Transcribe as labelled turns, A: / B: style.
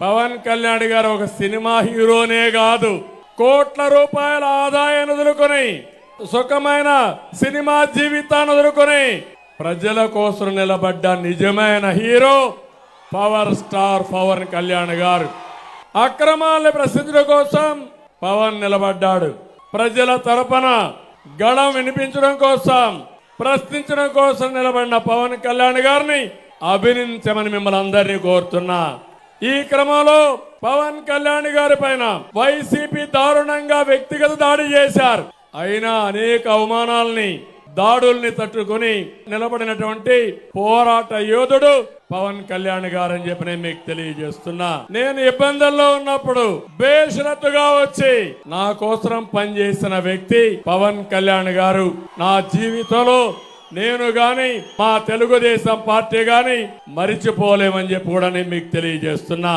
A: పవన్ కళ్యాణ్ గారు ఒక సినిమా హీరోనే కాదు, కోట్ల రూపాయల ఆదాయాన్ని వదులుకొని సుఖమైన సినిమా జీవితాన్ని వదులుకొని ప్రజల కోసం నిలబడ్డ నిజమైన hero power star Pawan Kalyan garu. అక్రమాలను ప్రశ్నించడం కోసం పవన్ నిలబడ్డాడు. ప్రజల తరపున గళం వినిపించడం కోసం, ప్రశ్నించడం కోసం నిలబడిన పవన్ కళ్యాణ్ గారిని అభినందించమని మిమ్మల్ని అందరినీ కోరుతున్నా. ఈ క్రమంలో పవన్ కళ్యాణ్ గారి పైన వైసీపీ దారుణంగా వ్యక్తిగత దాడి చేశారు. అయినా అనేక అవమానాలని, దాడుల్ని తట్టుకుని నిలబడినటువంటి పోరాట యోధుడు పవన్ కళ్యాణ్ గారు అని చెప్పి నేను మీకు తెలియజేస్తున్నా. నేను ఇబ్బందుల్లో ఉన్నప్పుడు బేషరతుగా వచ్చి నా కోసం పనిచేసిన వ్యక్తి పవన్ కళ్యాణ్ గారు. నా జీవితంలో నేను గాని మా తెలుగుదేశం పార్టీ గాని మరిచిపోలేమని చెప్పి కూడా నేను మీకు తెలియజేస్తున్నా.